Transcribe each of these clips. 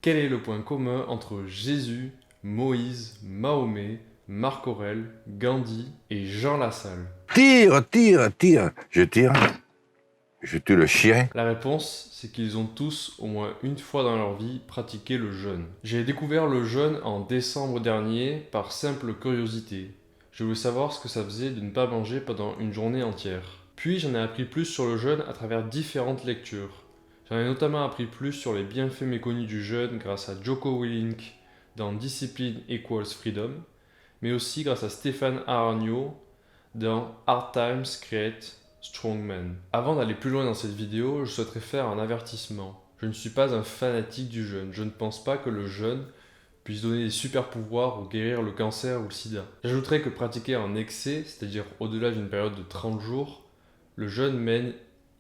Quel est le point commun entre Jésus, Moïse, Mahomet, Marc Aurèle, Gandhi et Jean Lassalle? Tire. Je tire. Je tue le chien. La réponse, c'est qu'ils ont tous, au moins une fois dans leur vie, pratiqué le jeûne. J'ai découvert le jeûne en décembre dernier par simple curiosité. Je voulais savoir ce que ça faisait de ne pas manger pendant une journée entière. Puis j'en ai appris plus sur le jeûne à travers différentes lectures. J'en ai notamment appris plus sur les bienfaits méconnus du jeûne grâce à Jocko Willink dans Discipline Equals Freedom, mais aussi grâce à Stéphane Aarnio dans Hard Times Create Strong Men. Avant d'aller plus loin dans cette vidéo, je souhaiterais faire un avertissement. Je ne suis pas un fanatique du jeûne. Je ne pense pas que le jeûne puisse donner des super pouvoirs ou guérir le cancer ou le sida. J'ajouterais que pratiquer en excès, c'est-à-dire au-delà d'une période de 30 jours, le jeûne mène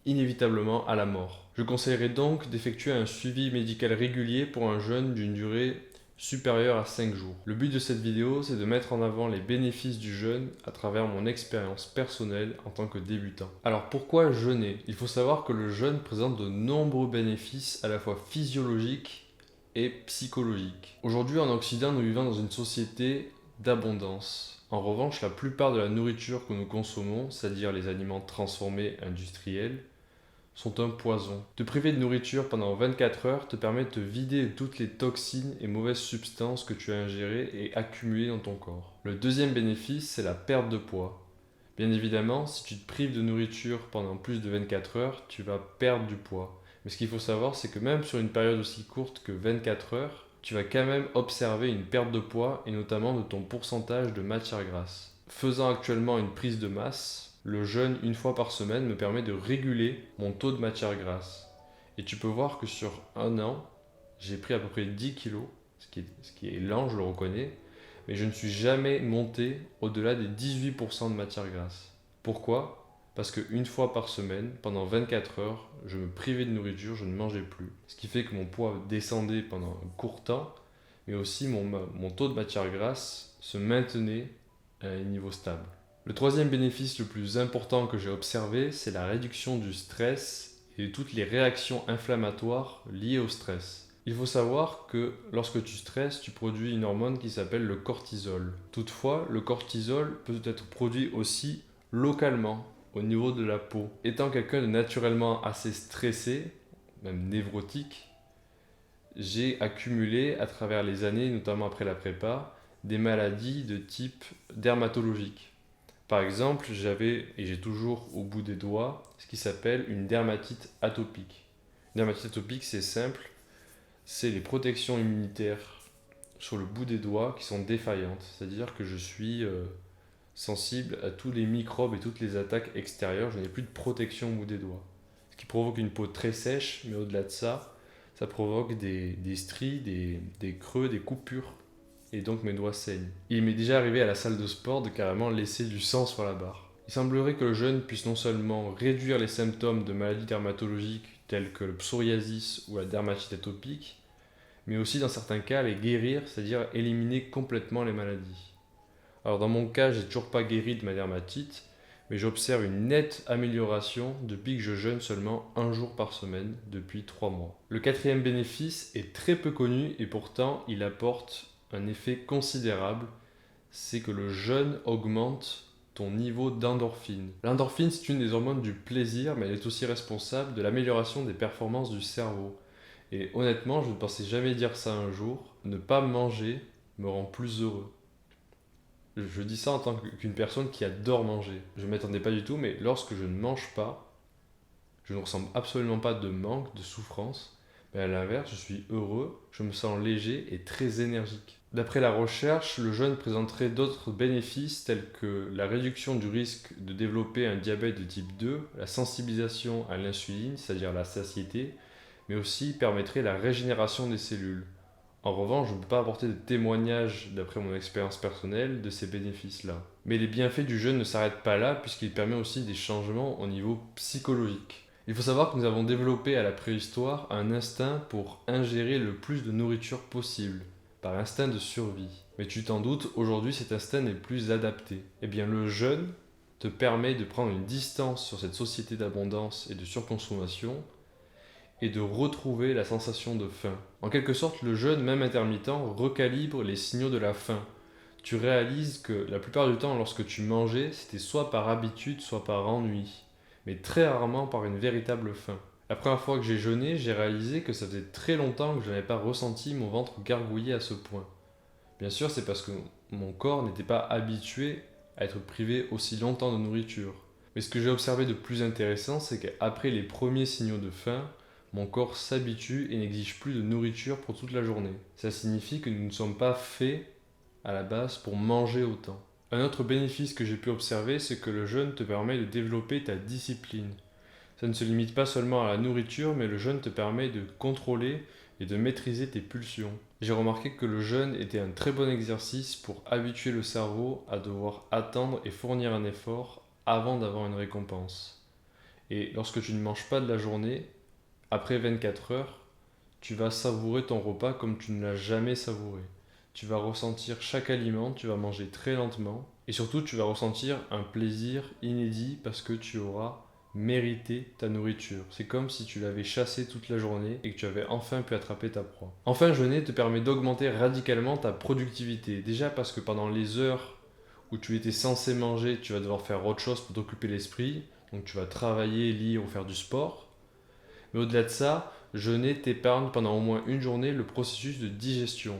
inévitablement à la mort. Je conseillerais donc d'effectuer un suivi médical régulier pour un jeûne d'une durée supérieure à 5 jours. Le but de cette vidéo, c'est de mettre en avant les bénéfices du jeûne à travers mon expérience personnelle en tant que débutant. Alors pourquoi jeûner? Il faut savoir que le jeûne présente de nombreux bénéfices à la fois physiologiques et psychologiques. Aujourd'hui en Occident, nous vivons dans une société d'abondance. En revanche, la plupart de la nourriture que nous consommons, c'est-à-dire les aliments transformés industriels, sont un poison. Te priver de nourriture pendant 24 heures te permet de te vider de toutes les toxines et mauvaises substances que tu as ingérées et accumulées dans ton corps. Le deuxième bénéfice, c'est la perte de poids. Bien évidemment, si tu te prives de nourriture pendant plus de 24 heures, tu vas perdre du poids. Mais ce qu'il faut savoir, c'est que même sur une période aussi courte que 24 heures, tu vas quand même observer une perte de poids et notamment de ton pourcentage de matière grasse. Faisant actuellement une prise de masse, le jeûne une fois par semaine me permet de réguler mon taux de matière grasse. Et tu peux voir que sur un an, j'ai pris à peu près 10 kilos, ce qui est lent, je le reconnais, mais je ne suis jamais monté au-delà des 18% de matière grasse. Pourquoi? Parce qu'une fois par semaine, pendant 24 heures, je me privais de nourriture, je ne mangeais plus. Ce qui fait que mon poids descendait pendant un court temps, mais aussi mon taux de matière grasse se maintenait à un niveau stable. Le troisième bénéfice le plus important que j'ai observé, c'est la réduction du stress et de toutes les réactions inflammatoires liées au stress. Il faut savoir que lorsque tu stresses, tu produis une hormone qui s'appelle le cortisol. Toutefois, le cortisol peut être produit aussi localement, au niveau de la peau. Étant quelqu'un de naturellement assez stressé, même névrotique, j'ai accumulé à travers les années, notamment après la prépa, des maladies de type dermatologique. Par exemple, j'avais et j'ai toujours au bout des doigts ce qui s'appelle une dermatite atopique. Une dermatite atopique, c'est simple, c'est les protections immunitaires sur le bout des doigts qui sont défaillantes. C'est-à-dire que je suis sensible à tous les microbes et toutes les attaques extérieures. Je n'ai plus de protection au bout des doigts. Ce qui provoque une peau très sèche, mais au-delà de ça, ça provoque des stries, des creux, des coupures et donc mes doigts saignent. Il m'est déjà arrivé à la salle de sport de carrément laisser du sang sur la barre. Il semblerait que le jeûne puisse non seulement réduire les symptômes de maladies dermatologiques telles que le psoriasis ou la dermatite atopique, mais aussi dans certains cas les guérir, c'est-à-dire éliminer complètement les maladies. Alors dans mon cas, j'ai toujours pas guéri de ma dermatite, mais j'observe une nette amélioration depuis que je jeûne seulement un jour par semaine depuis 3 mois. Le quatrième bénéfice est très peu connu et pourtant il apporte un effet considérable, c'est que le jeûne augmente ton niveau d'endorphine. L'endorphine, c'est une des hormones du plaisir, mais elle est aussi responsable de l'amélioration des performances du cerveau. Et honnêtement, je ne pensais jamais dire ça un jour, ne pas manger me rend plus heureux. Je dis ça en tant qu'une personne qui adore manger. Je ne m'attendais pas du tout, mais lorsque je ne mange pas, je ne ressens absolument pas de manque, de souffrance. Mais à l'inverse, je suis heureux, je me sens léger et très énergique. D'après la recherche, le jeûne présenterait d'autres bénéfices tels que la réduction du risque de développer un diabète de type 2, la sensibilisation à l'insuline, c'est-à-dire la satiété, mais aussi permettrait la régénération des cellules. En revanche, je ne peux pas apporter de témoignages, d'après mon expérience personnelle, de ces bénéfices-là. Mais les bienfaits du jeûne ne s'arrêtent pas là, puisqu'il permet aussi des changements au niveau psychologique. Il faut savoir que nous avons développé à la préhistoire un instinct pour ingérer le plus de nourriture possible, par instinct de survie. Mais tu t'en doutes, aujourd'hui cet instinct n'est plus adapté. Eh bien le jeûne te permet de prendre une distance sur cette société d'abondance et de surconsommation, et de retrouver la sensation de faim. En quelque sorte, le jeûne, même intermittent, recalibre les signaux de la faim. Tu réalises que la plupart du temps, lorsque tu mangeais, c'était soit par habitude, soit par ennui, mais très rarement par une véritable faim. La première fois que j'ai jeûné, j'ai réalisé que ça faisait très longtemps que je n'avais pas ressenti mon ventre gargouiller à ce point. Bien sûr, c'est parce que mon corps n'était pas habitué à être privé aussi longtemps de nourriture. Mais ce que j'ai observé de plus intéressant, c'est qu'après les premiers signaux de faim, mon corps s'habitue et n'exige plus de nourriture pour toute la journée. Ça signifie que nous ne sommes pas faits à la base pour manger autant. Un autre bénéfice que j'ai pu observer, c'est que le jeûne te permet de développer ta discipline. Ça ne se limite pas seulement à la nourriture, mais le jeûne te permet de contrôler et de maîtriser tes pulsions. J'ai remarqué que le jeûne était un très bon exercice pour habituer le cerveau à devoir attendre et fournir un effort avant d'avoir une récompense. Et lorsque tu ne manges pas de la journée, après 24 heures, tu vas savourer ton repas comme tu ne l'as jamais savouré. Tu vas ressentir chaque aliment, tu vas manger très lentement et surtout tu vas ressentir un plaisir inédit parce que tu auras mérité ta nourriture. C'est comme si tu l'avais chassée toute la journée et que tu avais enfin pu attraper ta proie. Enfin, jeûner te permet d'augmenter radicalement ta productivité. Déjà parce que pendant les heures où tu étais censé manger, tu vas devoir faire autre chose pour t'occuper l'esprit. Donc tu vas travailler, lire ou faire du sport. Mais au-delà de ça, jeûner t'épargne pendant au moins une journée le processus de digestion.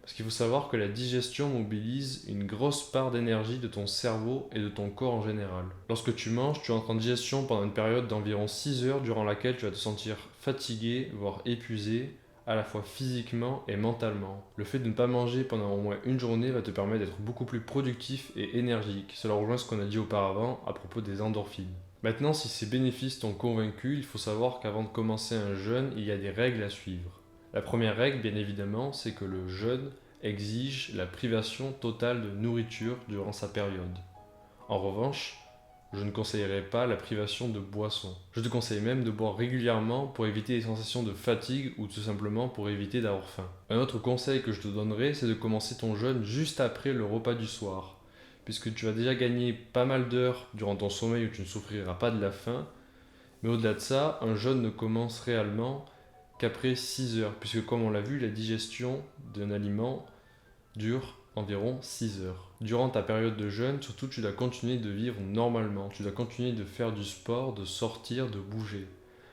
Parce qu'il faut savoir que la digestion mobilise une grosse part d'énergie de ton cerveau et de ton corps en général. Lorsque tu manges, tu entres en digestion pendant une période d'environ 6 heures durant laquelle tu vas te sentir fatigué, voire épuisé, à la fois physiquement et mentalement. Le fait de ne pas manger pendant au moins une journée va te permettre d'être beaucoup plus productif et énergique. Cela rejoint ce qu'on a dit auparavant à propos des endorphines. Maintenant, si ces bénéfices t'ont convaincu, il faut savoir qu'avant de commencer un jeûne, il y a des règles à suivre. La première règle, bien évidemment, c'est que le jeûne exige la privation totale de nourriture durant sa période. En revanche, je ne conseillerais pas la privation de boisson. Je te conseille même de boire régulièrement pour éviter les sensations de fatigue ou tout simplement pour éviter d'avoir faim. Un autre conseil que je te donnerai, c'est de commencer ton jeûne juste après le repas du soir, puisque tu vas déjà gagner pas mal d'heures durant ton sommeil où tu ne souffriras pas de la faim. Mais au-delà de ça, un jeûne ne commence réellement qu'après 6 heures, puisque comme on l'a vu, la digestion d'un aliment dure environ 6 heures. Durant ta période de jeûne, surtout, tu dois continuer de vivre normalement, tu dois continuer de faire du sport, de sortir, de bouger.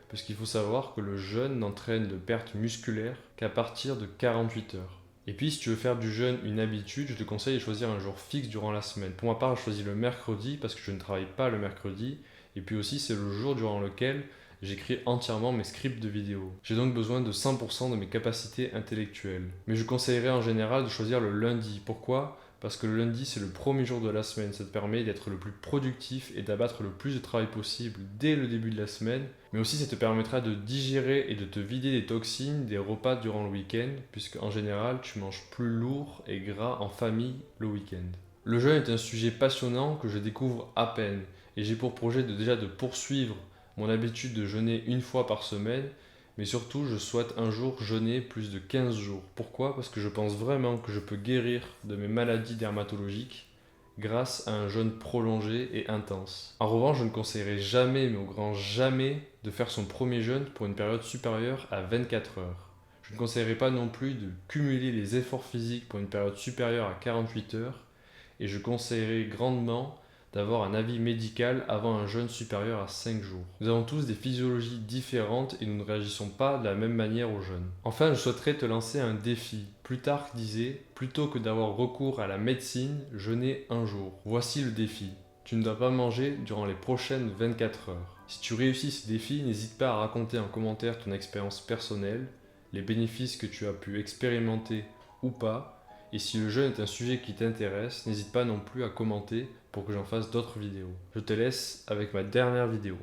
Parce qu'il faut savoir que le jeûne n'entraîne de perte musculaire qu'à partir de 48 heures. Et puis, si tu veux faire du jeûne une habitude, je te conseille de choisir un jour fixe durant la semaine. Pour ma part, je choisis le mercredi parce que je ne travaille pas le mercredi. Et puis aussi, c'est le jour durant lequel j'écris entièrement mes scripts de vidéos. J'ai donc besoin de 100% de mes capacités intellectuelles. Mais je conseillerais en général de choisir le lundi. Pourquoi ? Parce que le lundi, c'est le premier jour de la semaine. Ça te permet d'être le plus productif et d'abattre le plus de travail possible dès le début de la semaine. Mais aussi, ça te permettra de digérer et de te vider des toxines des repas durant le week-end, puisque en général, tu manges plus lourd et gras en famille le week-end. Le jeûne est un sujet passionnant que je découvre à peine, et j'ai pour projet de poursuivre mon habitude de jeûner une fois par semaine, mais surtout je souhaite un jour jeûner plus de 15 jours. Pourquoi ? Parce que je pense vraiment que je peux guérir de mes maladies dermatologiques grâce à un jeûne prolongé et intense. En revanche, je ne conseillerais jamais, mais au grand jamais, de faire son premier jeûne pour une période supérieure à 24 heures. Je ne conseillerais pas non plus de cumuler les efforts physiques pour une période supérieure à 48 heures, et je conseillerais grandement d'avoir un avis médical avant un jeûne supérieur à 5 jours. Nous avons tous des physiologies différentes et nous ne réagissons pas de la même manière au jeûne. Enfin, je souhaiterais te lancer un défi. Plutarque disait, plutôt que d'avoir recours à la médecine, jeûner un jour. Voici le défi. Tu ne dois pas manger durant les prochaines 24 heures. Si tu réussis ce défi, n'hésite pas à raconter en commentaire ton expérience personnelle, les bénéfices que tu as pu expérimenter ou pas. Et si le jeûne est un sujet qui t'intéresse, n'hésite pas non plus à commenter pour que j'en fasse d'autres vidéos. Je te laisse avec ma dernière vidéo.